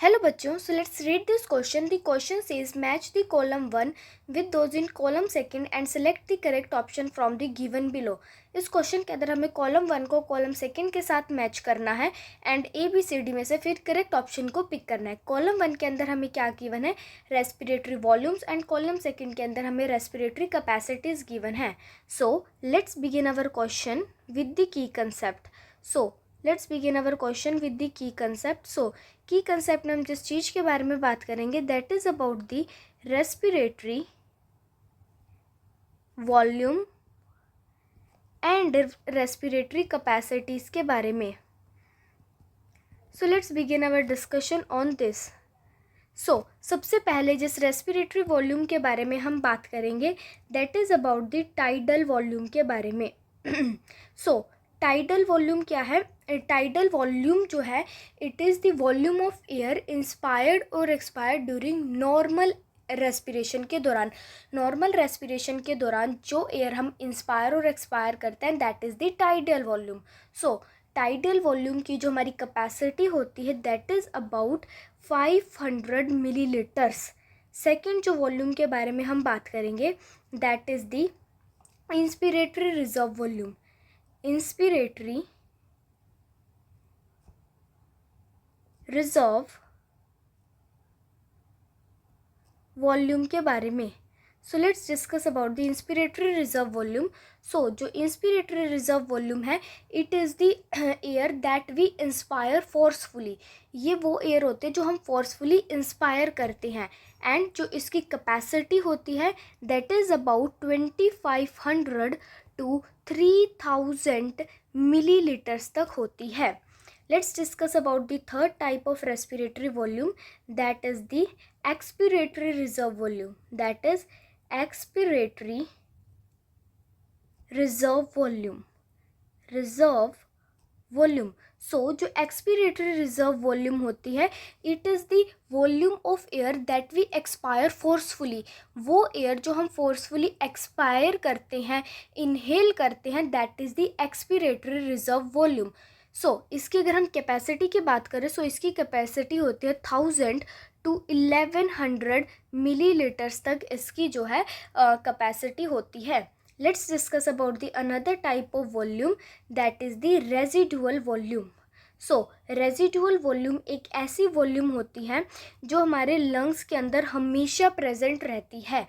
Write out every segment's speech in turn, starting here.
Hello बच्चों, so let's read this question. The question says match the column 1 with those in column 2 and select the correct option from the given below. इस question के अंदर हमें column 1 को column 2 के साथ match करना है एंड ABCD में से फिर करेक्ट ऑप्शन को पिक करना है. कॉलम 1 के अंदर हमें क्या गिवन है? रेस्पिरेटरी वॉल्यूम्स एंड कॉलम 2 के अंदर हमें रेस्पिरेटरी कैपेसिटीज गिवन है. So let's begin our question with the key concept. Let's begin our question with the key concept. की कंसेप्ट में हम जिस चीज़ के बारे में बात करेंगे that is about the respiratory volume and respiratory capacities के बारे में. So let's begin our discussion on this. सबसे पहले जिस रेस्पिरेटरी वॉल्यूम के बारे में हम बात करेंगे that is about the tidal volume के बारे में. टाइडल वॉल्यूम क्या है? टाइडल वॉल्यूम जो है it is the volume of air inspired और एक्सपायर्ड ड्यूरिंग नॉर्मल रेस्पिरेशन के दौरान. नॉर्मल रेस्पिरेशन के दौरान जो एयर हम इंस्पायर और एक्सपायर करते हैं that is the tidal volume. Tidal volume की जो हमारी कैपेसिटी होती है that is about 500 millilitres. Second जो वॉल्यूम के बारे में हम बात करेंगे that is the inspiratory reserve volume. Inspiratory reserve volume के बारे में. Let's discuss about the inspiratory reserve volume. जो इंस्पिरेटरी रिजर्व वॉल्यूम है it is the air that we inspire forcefully. ये वो एयर होते हैं जो हम फोर्सफुली इंस्पायर करते हैं एंड जो इसकी कैपेसिटी होती है that is about 2500 to 3000 millilitres तक होती है. Let's discuss about the third type of respiratory volume that is the expiratory reserve volume. That is expiratory reserve volume. Reserve volume. जो एक्सपिरेटरी रिजर्व वॉल्यूम होती है it is the volume of air that we expire forcefully. वो air जो हम forcefully expire करते हैं, inhale करते हैं that is the expiratory reserve volume. इसकी अगर हम कैपेसिटी की बात करें इसकी कैपेसिटी होती है 1000 to 1100 मिलीलीटर्स तक इसकी जो है कैपेसिटी होती है. Let's discuss about the another type of volume that is the residual volume. Residual volume एक ऐसी वॉल्यूम होती है जो हमारे लंग्स के अंदर हमेशा प्रेजेंट रहती है.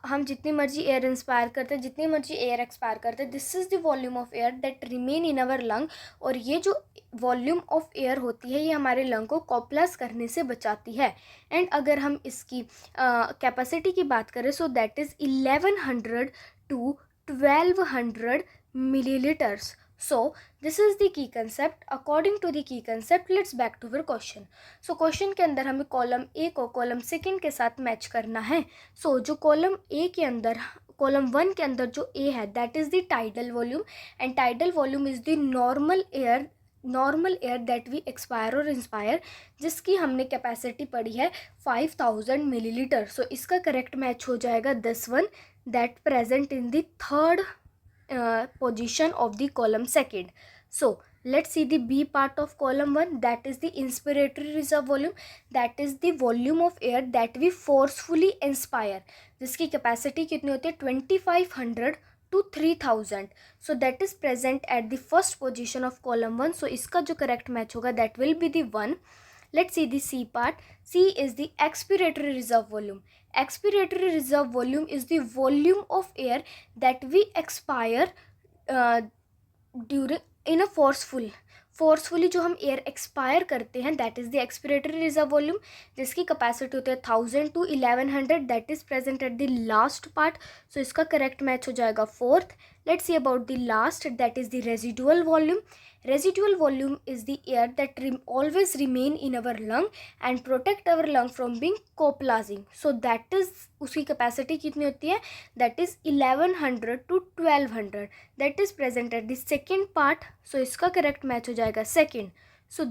हम जितनी मर्जी एयर इंस्पायर करते हैं, जितनी मर्जी एयर एक्सपायर करते हैं, this is the volume of air that remain in our lung. और ये जो वॉल्यूम ऑफ एयर होती है ये हमारे लंग को कोप्लास करने से बचाती है. एंड अगर हम इसकी कैपेसिटी की बात करें that is 1100 to 1200 milliliters. This is the key concept. According to the key concept, let's back to our question. Question के अंदर हमें कॉलम ए को कॉलम 2 के साथ मैच करना है. जो कॉलम ए के अंदर कॉलम 1 के अंदर जो ए है that is the tidal volume and tidal volume is the normal air that we expire और इंस्पायर जिसकी हमने कैपेसिटी पढ़ी है 5000 मिलीलीटर. इसका करेक्ट मैच हो जाएगा this one that present in the third position of the column 2. Let's see the B part of column 1 that is the inspiratory reserve volume. That is the volume of air that we forcefully inspire जिसकी capacity कितनी होती है 2500 to 3000. That is present at the first position of column 1. इसका जो correct match होगा that will be the 1. Let's see the C part. C is the expiratory reserve volume. Expiratory reserve volume is the volume of air that we expire during in a forcefully जो हम air expire करते हैं that is the expiratory reserve volume जिसकी capacity होती है 1000 to 1100 that is present at the last part. इसका correct match हो जाएगा 4th. Let's see about the last that is the residual volume. Residual volume is the air that always remain in our lung and protect our lung from being coplazing. That is उसकी capacity कितनी होती है that is 1100 to 1200 that is present at the second part. इसका correct match हो जाएगा second.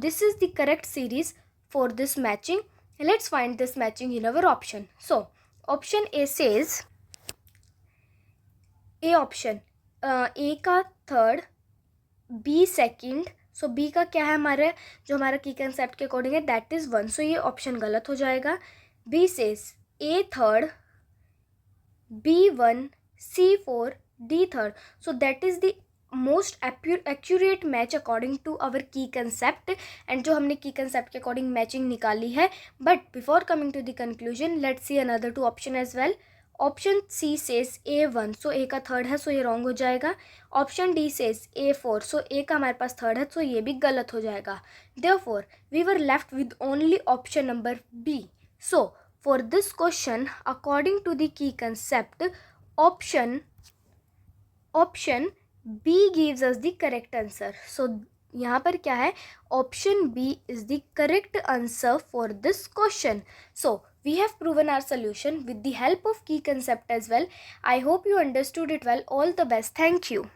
This is the correct series for this matching. Let's find this matching in our option. Option A says A option A का third B second, सो B का क्या है हमारे जो हमारा की कंसेप्ट के अकॉर्डिंग है, दैट इज़ 1. सो ये ऑप्शन गलत हो जाएगा. B says A third, B1, C4, D third. So that is the most accurate match according to our key concept, and जो हमने key concept के according matching निकाली है. But before coming to the conclusion, let's see another two option as well. Option C says A1, so A का third है, so ये wrong हो जाएगा. Option D says A4, so A का हमारे पास थर्ड है, so ये भी गलत हो जाएगा. Therefore we were left with only option number B. So for this question, according to the key concept, option B gives us the correct answer. So यहाँ पर क्या है, option B is the correct answer for this question. So we have proven our solution with the help of key concept as well. I hope you understood it well. All the best. Thank you.